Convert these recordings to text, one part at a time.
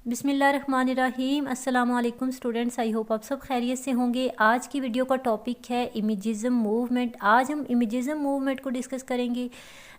बिस्मिल्लाहिर्रहमानिर्रहीम। अस्सलाम वालेकुम स्टूडेंट्स, आई होप आप सब खैरियत से होंगे। आज की वीडियो का टॉपिक है इमेजिज़म मूवमेंट। आज हम इमेजिज़म मूवमेंट को डिस्कस करेंगे।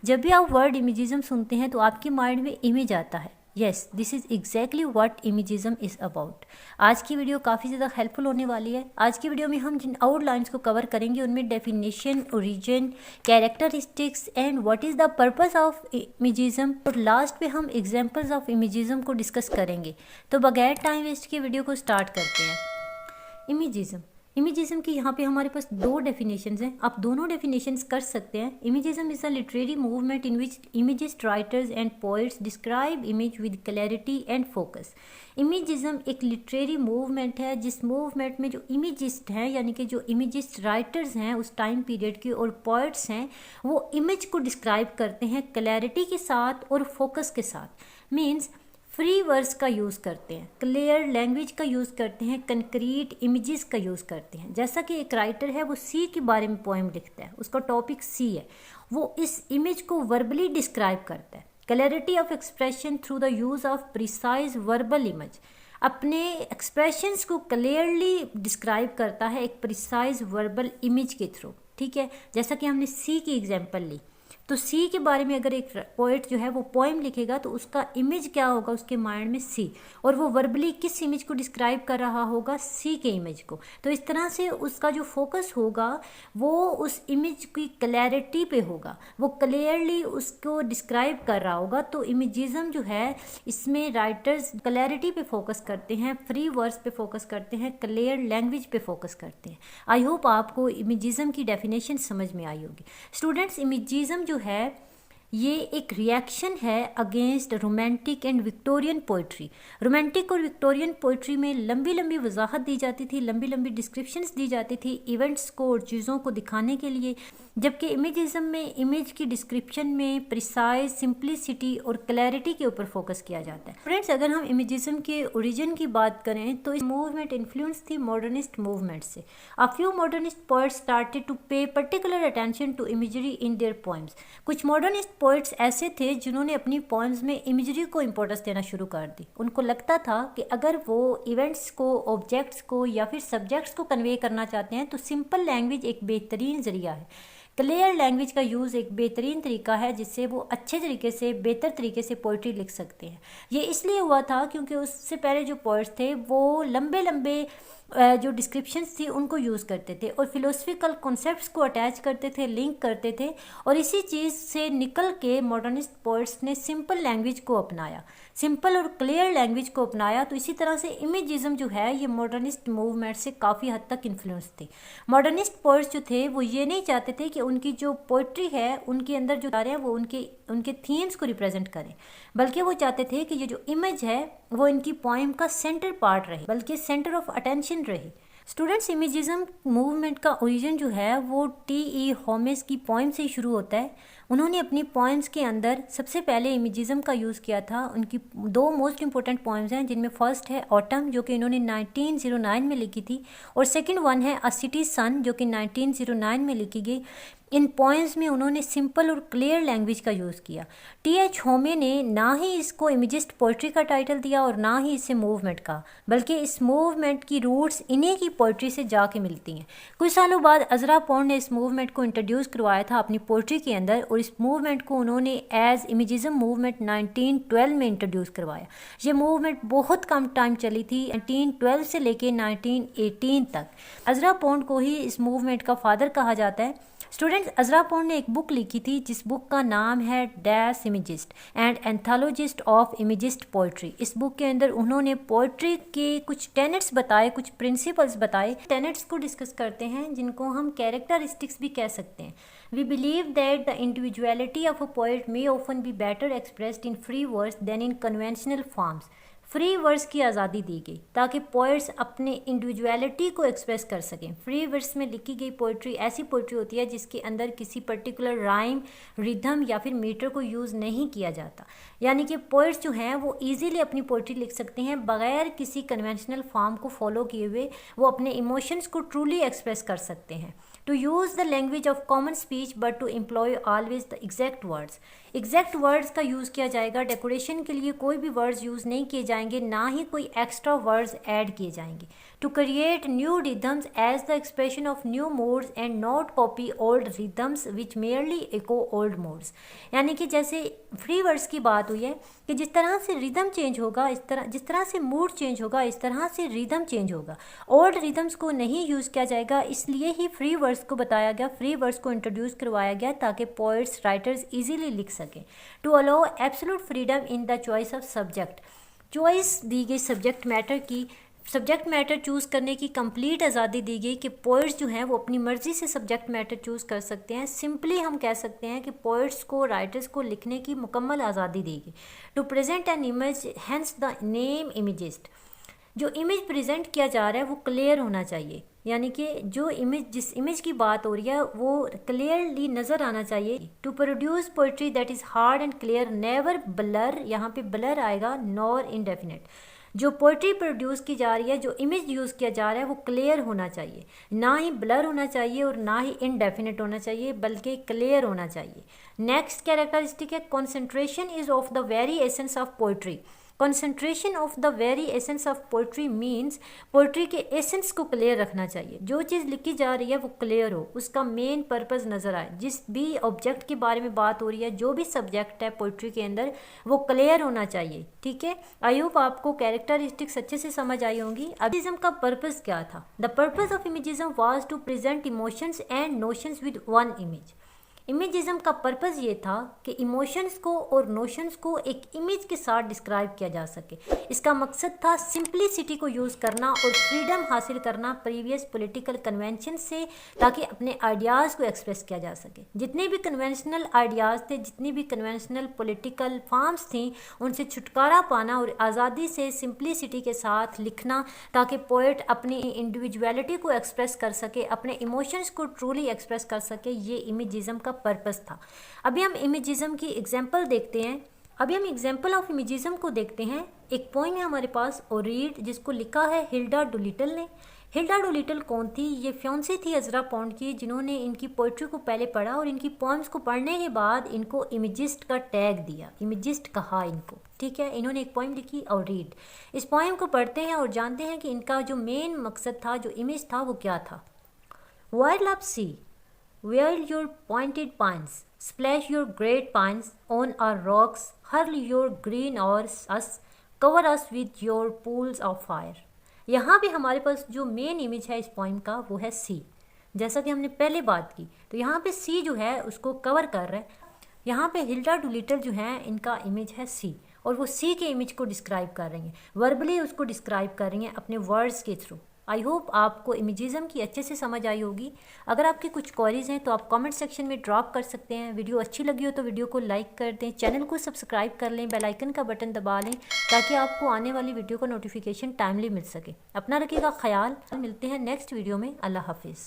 जब भी आप वर्ड इमेजिज़म सुनते हैं तो आपके माइंड में इमेज आता है। Yes, this is exactly what इमेजिज़म is about. आज की वीडियो काफ़ी ज़्यादा हेल्पफुल होने वाली है। आज की वीडियो में हम जिन आउटलाइंस को कवर करेंगे उनमें definition, origin, characteristics and what is the purpose of इमेजिज़म, और लास्ट में हम एग्जांपल्स ऑफ इमेजिज़म को डिस्कस करेंगे। तो बगैर टाइम वेस्ट के वीडियो को स्टार्ट करते हैं। इमेजिज़म की यहाँ पे हमारे पास दो डेफिनेशंस हैं। आप दोनों डेफिनेशंस कर सकते हैं। इमेजिज़म is a literary movement in which imagist writers and poets describe image with clarity and focus. इमेजिज़म एक लिटरेरी मूवमेंट है जिस मूवमेंट में जो इमेजिस्ट हैं, यानी कि जो इमेजिस्ट राइटर्स हैं उस टाइम पीरियड के, और पोइट्स हैं, वो इमेज को डिस्क्राइब करते हैं क्लैरिटी के साथ और फोकस के साथ। मीन्स फ्री वर्ड्स का यूज़ करते हैं, क्लियर लैंग्वेज का यूज़ करते हैं, कंक्रीट इमेजेस का यूज़ करते हैं। जैसा कि एक राइटर है वो सी के बारे में पोएम लिखता है, उसका टॉपिक सी है, वो इस इमेज को वर्बली डिस्क्राइब करता है। Clarity of expression through the use of precise verbal image, अपने एक्सप्रेशंस को क्लियरली डिस्क्राइब करता है एक प्रिसाइज वर्बल इमेज के थ्रू। ठीक है, जैसा कि हमने सी की एग्जांपल ली, तो सी के बारे में अगर एक पोइट जो है वो पोएम लिखेगा तो उसका इमेज क्या होगा उसके माइंड में, सी, और वो वर्बली किस इमेज को डिस्क्राइब कर रहा होगा, सी के इमेज को। तो इस तरह से उसका जो फोकस होगा वो उस इमेज की क्लैरिटी पे होगा, वो क्लियरली उसको डिस्क्राइब कर रहा होगा। तो इमेजिज़म जो है इसमें राइटर्स क्लैरिटी पे फोकस करते हैं, फ्री वर्ड्स पे फोकस करते हैं, क्लियर लैंग्वेज पे फोकस करते हैं। आई होप आपको इमेजिज़म की डेफिनेशन समझ में आई होगी। स्टूडेंट्स, इमेजिज़म जो है ये एक रिएक्शन है against romantic and Victorian poetry. Romantic और विक्टोरियन पोइट्री में लंबी लंबी वजाहत दी जाती थी, लंबी लंबी डिस्क्रिप्शंस दी जाती थी इवेंट्स को और चीज़ों को दिखाने के लिए, जबकि इमेजिज़म में इमेज की डिस्क्रिप्शन में प्रिसाइज, सिंप्लिसिटी और क्लैरिटी के ऊपर फोकस किया जाता है। फ्रेंड्स, अगर हम इमेजिज़म के ओरिजिन की बात करें तो इस मूवमेंट इन्फ्लुएंस थी मॉडर्निस्ट मूवमेंट से। A few modernist poets started to pay particular attention to imagery in their poems. कुछ मॉडर्निस्ट पोइट्स ऐसे थे जिन्होंने अपनी पोएम्स में इमेजरी को इंपॉर्टेंस देना शुरू कर दी। उनको लगता था कि अगर वो इवेंट्स को, ऑब्जेक्ट्स को या फिर सब्जेक्ट्स को कन्वे करना चाहते हैं तो सिंपल लैंग्वेज एक बेहतरीन ज़रिया है। क्लियर लैंग्वेज का यूज़ एक बेहतरीन तरीका है जिससे वो अच्छे तरीके से, बेहतर तरीके से पोइट्री लिख सकते हैं। ये इसलिए हुआ था क्योंकि उससे पहले जो पोइट्स थे वो लंबे लंबे जो डिस्क्रिप्शंस थी उनको यूज़ करते थे और फिलोसफिकल कॉन्सेप्ट्स को अटैच करते थे, लिंक करते थे, और इसी चीज़ से निकल के मॉडर्निस्ट पोइट्स ने सिंपल लैंग्वेज को अपनाया, सिंपल और क्लियर लैंग्वेज को अपनाया। तो इसी तरह से इमेजिज़म जो है ये मॉडर्निस्ट मूवमेंट से काफ़ी हद तक इन्फ्लुएंस थी। मॉडर्निस्ट पोइट्स जो थे वो ये नहीं चाहते थे कि उनकी जो पोइट्री है उनके अंदर जो तारे हैं वो उनके थीम्स को रिप्रेजेंट करें, बल्कि वो चाहते थे कि ये जो इमेज है वो इनकी पोएम का सेंटर पार्ट रहे, बल्कि सेंटर ऑफ अटेंशन रहे। स्टूडेंट्स, इमेजिज़म मूवमेंट का ओरिजिन जो है वो टी.ई. होमेस की पोएम से ही शुरू होता है। उन्होंने अपनी पोएम्स के अंदर सबसे पहले इमेजिज़म का यूज़ किया था। उनकी दो मोस्ट इंपॉर्टेंट पोएम्स हैं जिनमें फर्स्ट है ऑटम जो कि इन्होंने 1909 में लिखी थी, और सेकंड वन है अ सिटी सन जो कि 1909 में लिखी गई। इन पोएम्स में उन्होंने सिंपल और क्लियर लैंग्वेज का यूज़ किया। टी.एच. होमे ने ना ही इसको इमेजिस्ट पोइट्री का टाइटल दिया और ना ही इसे मूवमेंट का, बल्कि इस मूवमेंट की रूट्स इन्हीं की पोइट्री से जाके मिलती हैं। कुछ सालों बाद अज़रा पॉन्ड ने इस मूवमेंट को इंट्रोड्यूस करवाया था अपनी पोइट्री के अंदर, और इस मूवमेंट को उन्होंने एज इमेजिज़म मूवमेंट 1912 में इंट्रोड्यूस करवाया। ये मूवमेंट बहुत कम टाइम चली थी, 1912 से लेके 1918 तक। अज़रा पॉन्ड को ही इस मूवमेंट का फादर कहा जाता है। स्टूडेंट्स, अज़रा पॉन्ड ने एक बुक लिखी थी जिस बुक का नाम है dash imagist and anthologist of imagist poetry. इस बुक के अंदर उन्होंने पोइट्री के कुछ टेनेट्स बताए, कुछ प्रिंसिपल्स बताए। टेनेट्स को डिस्कस करते हैं जिनको हम कैरेक्टरिस्टिक्स भी कह सकते हैं। We believe that the individuality of a poet may often be better expressed in free words than in conventional forms. Free words की आज़ादी दी गई ताकि पोइट्स अपने इंडिविजुअलिटी को एक्सप्रेस कर सकें। फ्री वर्ड्स में लिखी गई पोइट्री ऐसी पोइट्री होती है जिसके अंदर किसी पर्टिकुलर राइम, रिदम या फिर मीटर को यूज़ नहीं किया जाता, यानी कि पोइट्स जो हैं वो इजीली अपनी पोइट्री लिख सकते हैं बगैर किसी कन्वेंशनल फॉर्म को फॉलो किए हुए। वो अपने इमोशंस को ट्रूली एक्सप्रेस कर सकते हैं। To use the language of common speech but to employ always the exact words. Exact words का यूज़ किया जाएगा, डेकोरेशन के लिए कोई भी वर्ड्स यूज़ नहीं किए जाएंगे, ना ही कोई एक्स्ट्रा वर्ड्स ऐड किए जाएंगे। To create new rhythms as the expression of new moods and not copy old rhythms which merely echo old moods. यानी कि जैसे फ्री वर्ड्स की बात हुई है कि जिस तरह से रिदम चेंज होगा, जिस तरह से मूड चेंज होगा, इस तरह से रिदम चेंज होगा। ओल्ड रिदम्स को नहीं यूज़ किया जाएगा, इसलिए ही फ्री वर्ड्स को बताया गया, फ्री वर्ड्स को इंट्रोड्यूस करवाया गया ताकि पोइट्स राइटर्स इजीली लिख सकें। To allow absolute freedom in the choice of subject. Choice दी गई सब्जेक्ट मैटर की, सब्जेक्ट मैटर चूज़ करने की कंप्लीट आज़ादी दी गई कि पोइट्स जो हैं वो अपनी मर्ज़ी से सब्जेक्ट मैटर चूज़ कर सकते हैं। सिंपली हम कह सकते हैं कि पोइट्स को, राइटर्स को लिखने की मुकम्मल आज़ादी दी गई। To present an image hence the name imagist. जो इमेज प्रेजेंट किया जा रहा है वो क्लियर होना चाहिए, यानी कि जो इमेज, जिस इमेज की बात हो रही है वो क्लियरली नज़र आना चाहिए। To produce poetry that is hard and clear, never blur, यहाँ पे ब्लर आएगा, नॉर इनडेफिनेट। जो पोइट्री प्रोड्यूस की जा रही है, जो इमेज यूज़ किया जा रहा है वो क्लियर होना चाहिए, ना ही ब्लर होना चाहिए और ना ही इनडेफिनेट होना चाहिए, बल्कि क्लियर होना चाहिए। नेक्स्ट कैरेक्टरिस्टिक है concentration is of the very essence of poetry. Concentration of the very essence of poetry means poetry के एसेंस को क्लियर रखना चाहिए। जो चीज़ लिखी जा रही है वो क्लियर हो, उसका मेन पर्पस नज़र आए। जिस भी ऑब्जेक्ट के बारे में बात हो रही है, जो भी सब्जेक्ट है पोइट्री के अंदर, वो क्लियर होना चाहिए। ठीक है, आई होप आपको कैरेक्टरिस्टिक्स अच्छे से समझ आई होंगी। इमेजिज्म का पर्पस क्या था? The purpose of imagism was to present emotions and notions with one image. Imagism का पर्पस ये था कि इमोशंस को और नोशंस को एक इमेज के साथ डिस्क्राइब किया जा सके। इसका मकसद था सिंप्लिसिटी को यूज़ करना और फ्रीडम हासिल करना प्रीवियस पॉलिटिकल कन्वेंशन से, ताकि अपने आइडियाज़ को एक्सप्रेस किया जा सके। जितने भी कन्वेंशनल आइडियाज़ थे, जितनी भी कन्वेंशनल पॉलिटिकल फॉर्म्स थी, उनसे छुटकारा पाना और आज़ादी से सिंप्लिसिटी के साथ लिखना, ताकि पोएट अपनी इंडिविजुअलिटी को एक्सप्रेस कर सके, अपने इमोशंस को ट्रूली एक्सप्रेस कर सके। ये इमेजिज्म का पर्पस था। अभी हम इमेजिज्म की एग्जांपल देखते हैं। अभी हम एग्जांपल ऑफ इमेजिज्म को देखते हैं। एक पोइम है हमारे पास, ओरीड, जिसको लिखा है हिल्डा डुलिटल ने। हिल्डा डुलिटल कौन थी? ये फियांसी थी अज़रा पॉन्ड की, जिन्होंने इनकी पोइट्री को पहले पढ़ा और इनकी पोइम्स को पढ़ने के बाद इनको इमेजिस्ट का टैग दिया, इमेजिस्ट कहा इनको। ठीक है, इन्होंने एक पोइम लिखी ओरीड। इस पोइम को पढ़ते हैं और जानते हैं कि इनका जो मेन मकसद था, जो इमेज था, वो क्या था। While up sea, whirl your pointed pines, splash your great pines on our rocks, hurl your green oars us, cover us with your pools of fire। यहाँ भी हमारे पास जो मेन इमेज है इस पोइम का वो है सी। जैसा कि हमने पहले बात की, तो यहाँ पे सी जो है उसको कवर कर रहा है। यहाँ पे हिल्डा डुलिटल जो है, इनका इमेज है सी, और वो सी के इमेज को डिस्क्राइब कर रही हैं, वर्बली उसको डिस्क्राइब कर रही हैं अपने वर्ड्स के थ्रू। आई होप आपको इमेजिज्म की अच्छे से समझ आई होगी। अगर आपकी कुछ क्वेरीज हैं तो आप कमेंट सेक्शन में ड्रॉप कर सकते हैं। वीडियो अच्छी लगी हो तो वीडियो को लाइक कर दें, चैनल को सब्सक्राइब कर लें, बेल आइकन का बटन दबा लें, ताकि आपको आने वाली वीडियो का नोटिफिकेशन टाइमली मिल सके। अपना रखिएगा ख्याल, मिलते हैं नेक्स्ट वीडियो में। अल्लाह हाफिज़।